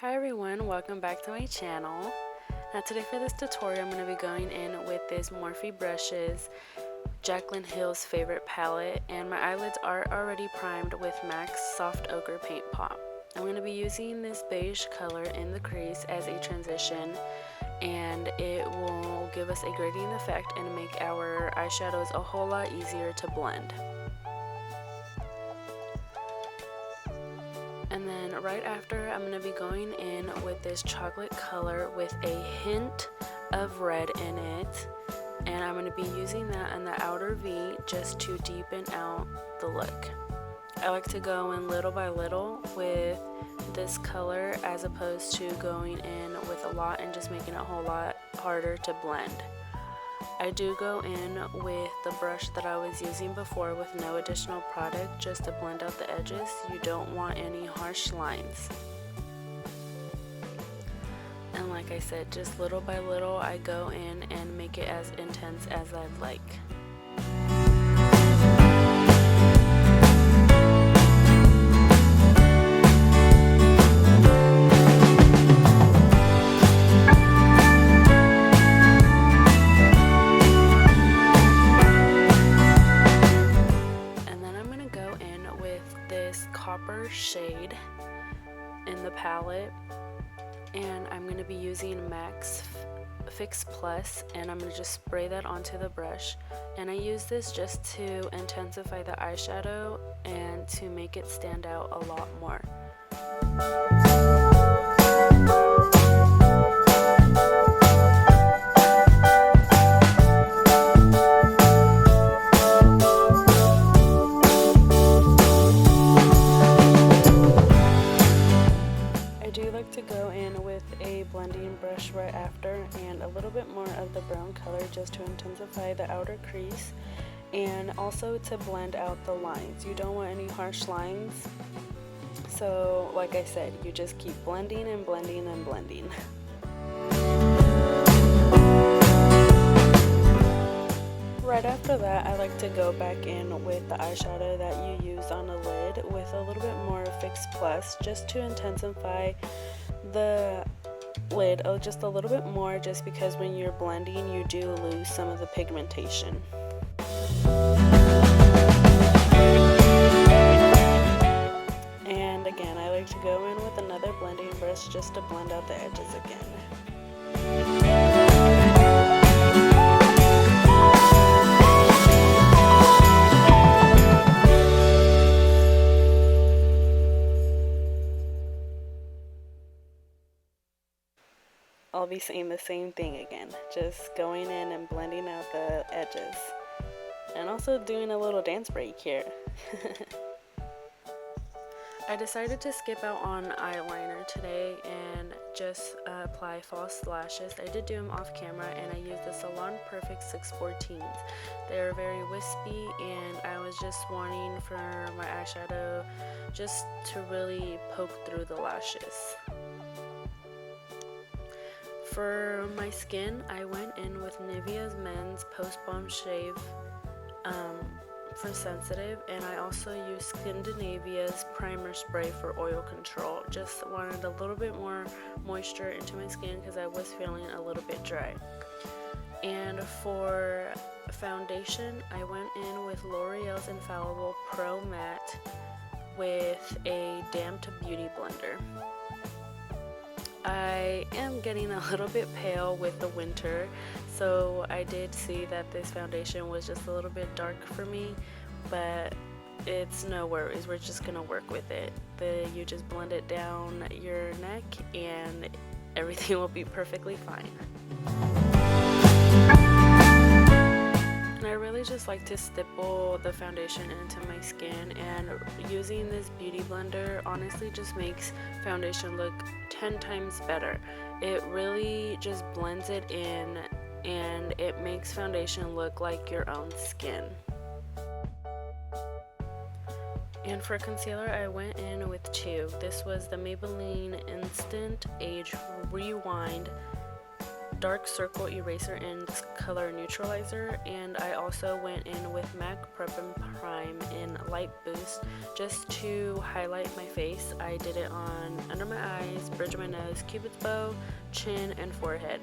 Hi everyone, welcome back to my channel. Now today for this tutorial I'm going to be going in with this Morphe brushes, Jaclyn Hill's favorite palette, and my eyelids are already primed with MAC's Soft Ochre paint pot. I'm going to be using this beige color in the crease as a transition, and it will give us a gradient effect and make our eyeshadows a whole lot easier to blend. And then right after, I'm going to be going in with this chocolate color with a hint of red in it, and I'm going to be using that on the outer V just to deepen out the look. I like to go in little by little with this color as opposed to going in with a lot and just making it a whole lot harder to blend. I do go in with the brush that I was using before with no additional product just to blend out the edges. You don't want any harsh lines. And like I said, just little by little I go in and make it as intense as I'd like. Copper shade in the palette, and I'm going to be using MAC's Fix Plus, and I'm going to just spray that onto the brush. And I use this just to intensify the eyeshadow and to make it stand out a lot more. To go in with a blending brush right after and a little bit more of the brown color just to intensify the outer crease and also to blend out the lines. You don't want any harsh lines, so like I said, you just keep blending and blending and blending. Right after that, I like to go back in with the eyeshadow that you used on the lid with a little bit more Fix Plus just to intensify the lid just a little bit more, just because when you're blending you do lose some of the pigmentation. And again, I like to go in with another blending brush just to blend out the edges again. I'll be saying the same thing again, just going in and blending out the edges. And also doing a little dance break here. I decided to skip out on eyeliner today and just apply false lashes. I did do them off camera, and I used the Salon Perfect 614s. They're very wispy, and I was just wanting for my eyeshadow just to really poke through the lashes. For my skin, I went in with Nivea's Men's Post Balm Shave for sensitive, and I also used Skindinavia's primer spray for oil control. Just wanted a little bit more moisture into my skin because I was feeling a little bit dry. And for foundation, I went in with L'Oreal's Infallible Pro Matte with a damped beauty blender. I am getting a little bit pale with the winter, so I did see that this foundation was just a little bit dark for me, but it's no worries, we're just gonna work with it. You just blend it down your neck and everything will be perfectly fine. And I really just like to stipple the foundation into my skin, and using this beauty blender honestly just makes foundation look 10 times better. It really just blends it in and it makes foundation look like your own skin. And for concealer, I went in with two. This was the Maybelline Instant Age Rewind dark circle eraser in color neutralizer, and I also went in with MAC Prep and Prime in light boost just to highlight my face. I did it on under my eyes, bridge of my nose, cupid's bow, chin, and forehead.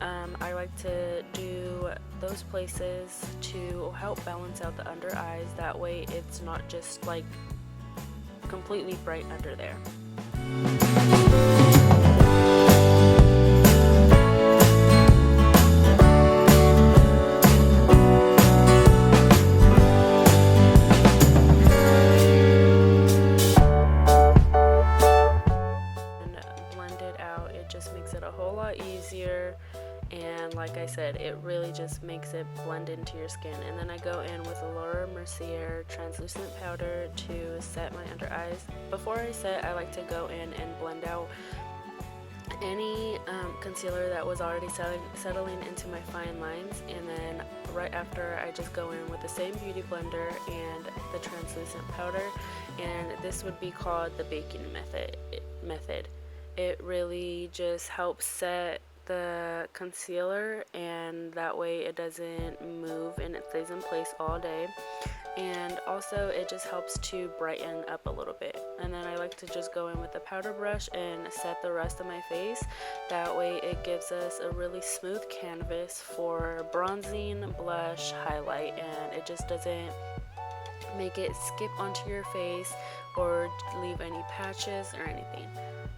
I like to do those places to help balance out the under eyes. That way it's not just like completely bright under there. Easier, and like I said, it really just makes it blend into your skin. And then I go in with a Laura Mercier translucent powder to set my under eyes. Before I set, I like to go in and blend out any concealer that was already settling into my fine lines, and then right after I just go in with the same beauty blender and the translucent powder, and this would be called the baking method. It really just helps set the concealer, and that way it doesn't move and it stays in place all day. And also it just helps to brighten up a little bit. And then I like to just go in with the powder brush and set the rest of my face. That way it gives us a really smooth canvas for bronzing, blush, highlight, and it just doesn't make it skip onto your face or leave any patches or anything.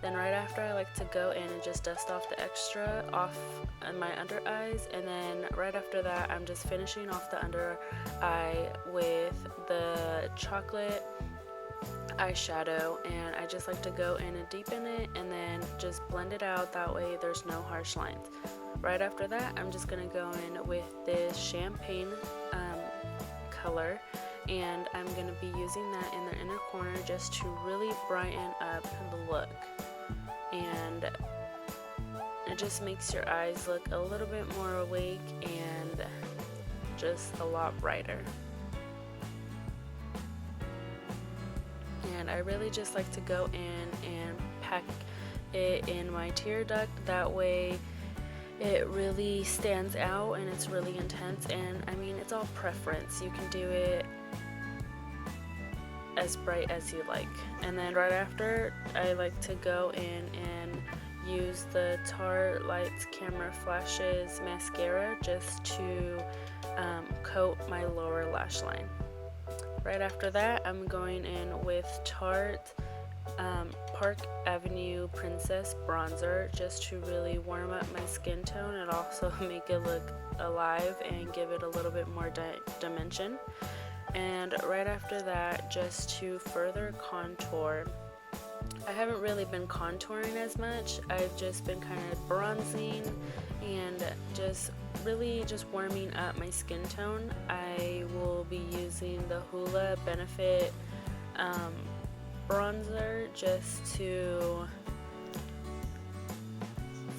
Then right after, I like to go in and just dust off the extra off my under eyes, and then right after that I'm just finishing off the under eye with the chocolate eyeshadow, and I just like to go in and deepen it and then just blend it out. That way there's no harsh lines. Right after that, I'm just gonna go in with this champagne color, and I'm going to be using that in the inner corner just to really brighten up the look. And it just makes your eyes look a little bit more awake and just a lot brighter. And I really just like to go in and pack it in my tear duct. That way it really stands out and it's really intense. And I mean, it's all preference. You can do it as bright as you like. And then right after, I like to go in and use the Tarte Lights Camera Flashes mascara just to coat my lower lash line. Right after that, I'm going in with Tarte Park Avenue Princess Bronzer just to really warm up my skin tone and also make it look alive and give it a little bit more dimension. And right after that, just to further contour, I haven't really been contouring as much. I've just been kind of bronzing and just really just warming up my skin tone. I will be using the HOOLA Benefit bronzer just to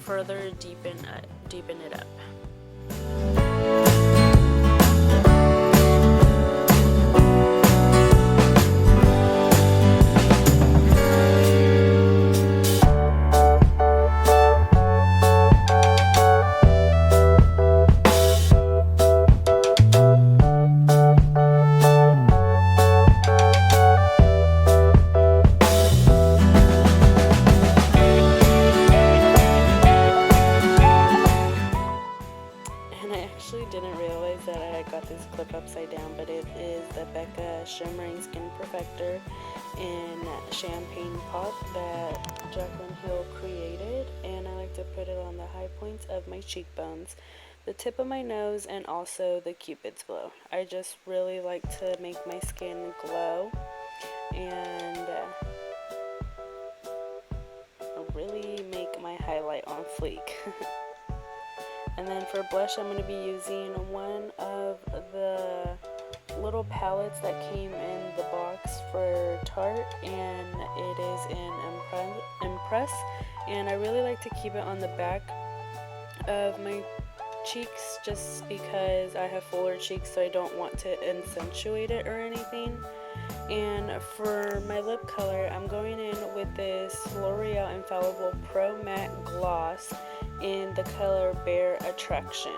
further deepen it up. Didn't realize that I had got this clip upside down, but it is the Becca Shimmering Skin Perfector in Champagne Pop that Jaclyn Hill created, and I like to put it on the high points of my cheekbones, the tip of my nose, and also the cupid's bow. I just really like to make my skin glow and really make my highlight on fleek. And then for blush, I'm going to be using one of the little palettes that came in the box for Tarte, and it is in Impress. And I really like to keep it on the back of my cheeks just because I have fuller cheeks, so I don't want to accentuate it or anything. And for my lip color, I'm going in with this L'Oreal Infallible Pro Matte Gloss in the color Bare Attraction.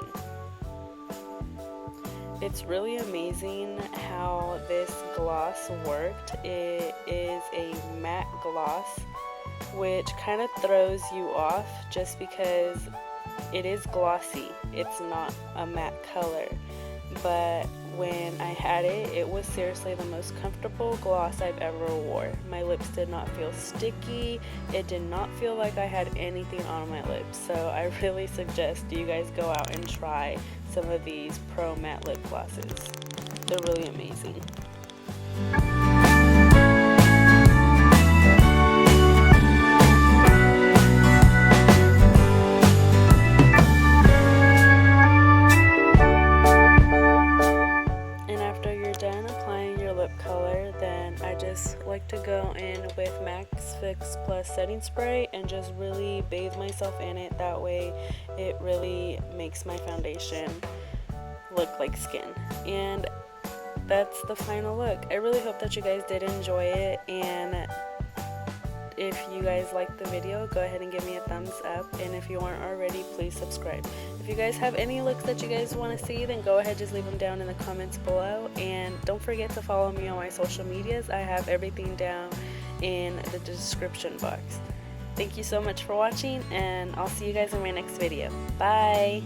It's really amazing how this gloss worked. It is a matte gloss, which kind of throws you off just because it is glossy. It's not a matte color. But when I had it, it was seriously the most comfortable gloss I've ever wore. My lips did not feel sticky. It did not feel like I had anything on my lips. So I really suggest you guys go out and try some of these Pro Matte lip glosses. They're really amazing. Color, then I just like to go in with Max Fix Plus setting spray and just really bathe myself in it. That way it really makes my foundation look like skin. And that's the final look. I really hope that you guys did enjoy it, and if you guys liked the video, go ahead and give me a thumbs up, and if you aren't already, please subscribe. If you guys have any looks that you guys want to see, then go ahead, just leave them down in the comments below, and don't forget to follow me on my social medias. I have everything down in the description box. Thank you so much for watching, and I'll see you guys in my next video. Bye!